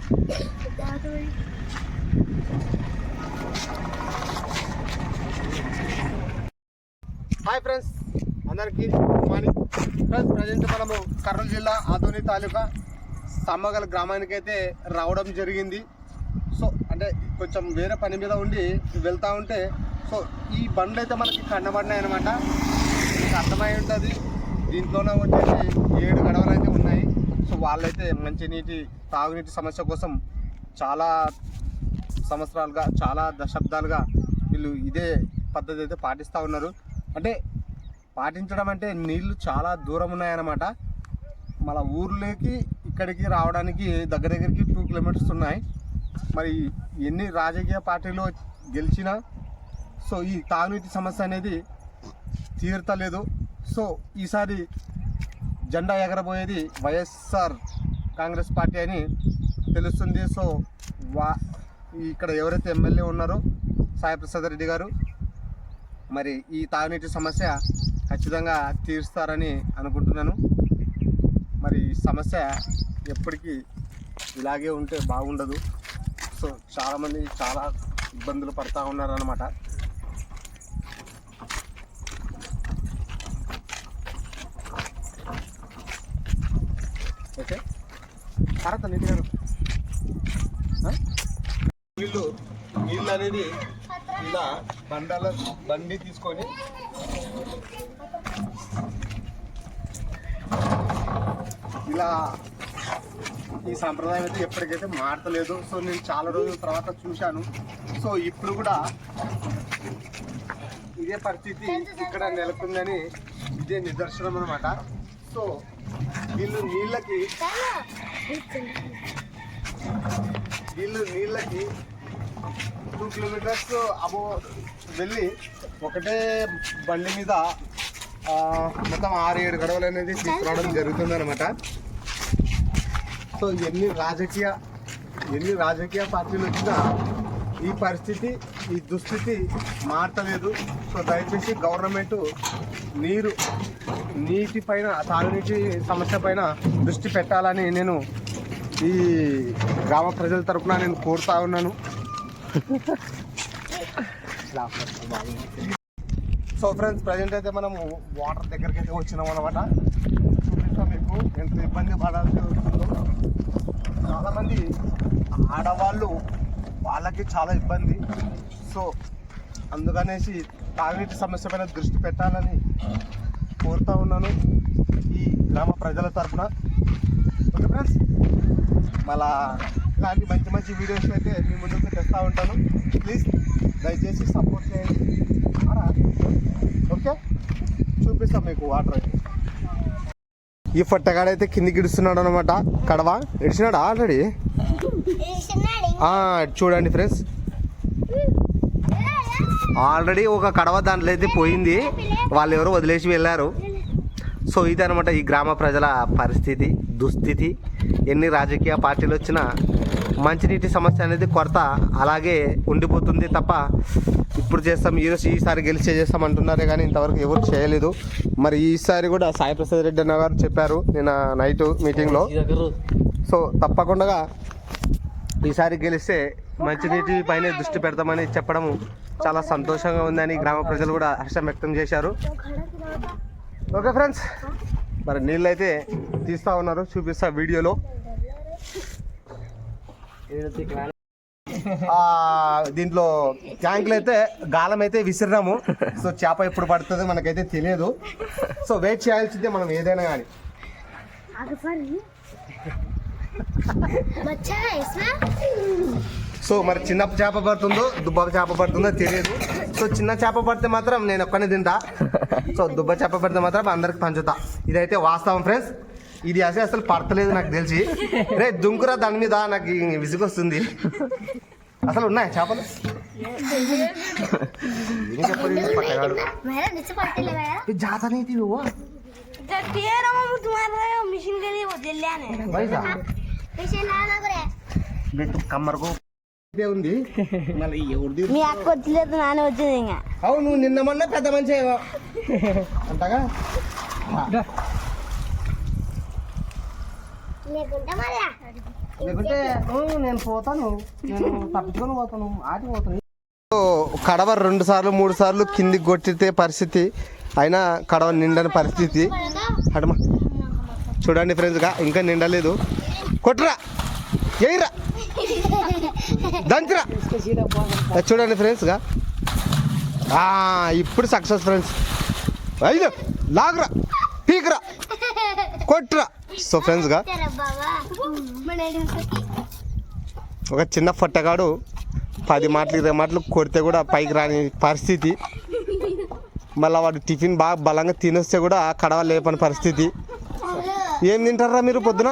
Hi friends, అందరికీ good morning friends. Present మనము కర్నూలు జిల్లా ఆదోని తాలూకా సమ్మగల గ్రామానికి అయితే రావడం జరిగింది. సో అంటే కొంచెం వేరే పని మీద ఉండి వెళ్తూ ఉంటే సో ఈ బండ్లు అయితే మనకి కన్నబడినాయి అనమాట. మీకు అర్థమై ఉంటుంది. దీంట్లోనే వచ్చేసి 7 గడవలు అయితే ఉన్నాయి. సో వాళ్ళైతే మంచినీటి తాగునీటి సమస్య కోసం చాలా సంవత్సరాలుగా, చాలా దశాబ్దాలుగా వీళ్ళు ఇదే పద్ధతి అయితే పాటిస్తూ ఉన్నారు. అంటే పాటించడం అంటే నీళ్లు చాలా దూరం ఉన్నాయన్నమాట. మన ఊర్లోకి ఇక్కడికి రావడానికి దగ్గరికి 2 కిలోమీటర్స్ ఉన్నాయి. మరి ఎన్ని రాజకీయ పార్టీలు గెలిచినా సో ఈ తాగునీటి సమస్య అనేది తీరతలేదు. సో ఈసారి జెండా ఎగరబోయేది వైఎస్ఆర్ కాంగ్రెస్ పార్టీ అని తెలుస్తుంది. సో ఇక్కడ ఎవరైతే ఎమ్మెల్యే ఉన్నారో సాయి ప్రసాద్ రెడ్డి గారు మరి ఈ తాగునీటి సమస్య ఖచ్చితంగా తీరుస్తారని అనుకుంటున్నాను. మరి ఈ సమస్య ఎప్పటికీ ఇలాగే ఉంటే బాగుండదు. సో చాలామంది చాలా ఇబ్బందులు పడుతూ ఉన్నారన్నమాట. Okay, correct. నీళ్ళు అనేది ఇలా బండి తీసుకొని ఇలా ఈ సాంప్రదాయం అయితే ఎప్పటికైతే మారతలేదు. సో నేను చాలా రోజుల తర్వాత చూశాను. సో ఇప్పుడు కూడా ఇదే పరిస్థితి ఇక్కడ నెలకొందని ఇదే నిదర్శనం అనమాట. సో వీళ్ళు నీళ్ళకి 2 కిలోమీటర్స్ అబో వెళ్ళి ఒకటే బండి మీద మొత్తం 6-7 గడవలు అనేది తీసుకురావడం జరుగుతుంది అనమాట. సో ఎన్ని రాజకీయ పార్టీలు వచ్చినా ఈ పరిస్థితి, ఈ దుస్థితి మారతలేదు. సో దయచేసి గవర్నమెంట్ నీటి పైన, తాగునీటి సమస్య పైన దృష్టి పెట్టాలని నేను ఈ గ్రామ ప్రజల తరఫున నేను కోరుతా ఉన్నాను. సో ఫ్రెండ్స్, ప్రజెంట్ అయితే మనము వాటర్ దగ్గరికి అయితే వచ్చినాం అనమాట. చూపిస్తాం మీకు ఎంత ఇబ్బంది పడాల్సి వస్తుందో. చాలామంది ఆడవాళ్ళు, వాళ్ళకి చాలా ఇబ్బంది. సో అందుకనేసి తాగునీటి సమస్య పైన దృష్టి పెట్టాలని కోరుతా ఉన్నాను ఈ గ్రామ ప్రజల తరఫున. ఓకే ఫ్రెండ్స్, మళ్ళా ఇలాంటి మంచి వీడియోస్ అయితే మీ ముందుకు తెస్తూ ఉంటాను. ప్లీజ్ దయచేసి సపోర్ట్ చేయండి. ఓకే, చూపిస్తాం మీకు వాటర్ అయితే. ఈ ఫట్టగాడైతే కిందికి ఇడుస్తున్నాడు అనమాట. కడవ ఇడిచినాడు ఆల్రెడీ. చూడండి ఫ్రెండ్స్, ఆల్రెడీ ఒక కడవ దాంట్లో అయితే పోయింది. వాళ్ళు ఎవరో వదిలేసి వెళ్ళారు. సో ఇది అనమాట ఈ గ్రామ ప్రజల పరిస్థితి, దుస్థితి. ఎన్ని రాజకీయ పార్టీలు వచ్చినా మంచినీటి సమస్య అనేది కొరత అలాగే ఉండిపోతుంది తప్ప ఇప్పుడు చేస్తాం, ఈసారి గెలిచే చేస్తాం అంటున్నారే కానీ ఇంతవరకు ఎవరు చేయలేదు. మరి ఈసారి కూడా సాయి ప్రసాద్ రెడ్డి అన్న గారు చెప్పారు నిన్న నైట్ మీటింగ్లో. సో తప్పకుండా ఈసారి గెలిస్తే మంచినీటి పైన దృష్టి పెడతామని చెప్పడం చాలా సంతోషంగా ఉందని గ్రామ ప్రజలు కూడా హర్షం వ్యక్తం చేశారు. ఓకే ఫ్రెండ్స్, మరి నీళ్ళు అయితే తీస్తూ ఉన్నారు, చూపిస్తా వీడియోలో. దీంట్లో ట్యాంకులు అయితే గాలం అయితే విసిరినాము. సో చేప ఎప్పుడు పడుతుందో మనకైతే తెలియదు. సో వెయిట్ చేయాల్సిందే మనం ఏదైనా కానీ. సో మరి చిన్న చేప పడుతుందో దుబ్బ చేప పడుతుందో తెలియదు. సో చిన్న చేప పడితే మాత్రం నేను ఒక్కనే తింటా. సో దుబ్బ చేప పడితే మాత్రం అందరికి పంచుతా. ఇదైతే వాస్తవం ఫ్రెండ్స్. ఇది అసలు పడతలేదు నాకు తెలిసి. రే దుంకురా దాని మీద, నాకు విసుగొస్తుంది. అసలు ఉన్నాయా చేపలు? जाता नहीं थी वो मशीन के लिए वो दिल लेने भाई साहब मशीन लाना करे मैं तो कमर को ఉంది మళ్ళీ ఎవరిది మీ అక్క వచ్చలేదు నానే వచ్చేది. అవును నిన్న మొన్న పెద్ద మంచి అంతగా లేకుంటే నేను పోతాను, నేను తప్పించుకొని పోతాను, ఆటి పోతాను. కడవ 2 సార్లు 3 సార్లు కిందికి కొట్టితే పరిస్థితి, అయినా కడవ నిండని పరిస్థితి. అడమా చూడండి ఫ్రెండ్స్గా ఇంకా నిండలేదు. కొట్టురా, ఎయిరా, దంచురా. చూడండి ఫ్రెండ్స్గా ఇప్పుడు సక్సెస్ ఫ్రెండ్స్. అయ్యో లాగురా, పీకురా, కొట్టురా. సో ఫ్రెండ్స్గా ఒక చిన్న పొట్టగాడు 10 మాటలు 20 మాటలు కొడితే కూడా పైకి రాని పరిస్థితి. మళ్ళీ వాడు టిఫిన్ బాగా బలంగా తినేస్తే కూడా కడవ లేపని పరిస్థితి. ఏం తింటారా మీరు పొద్దున?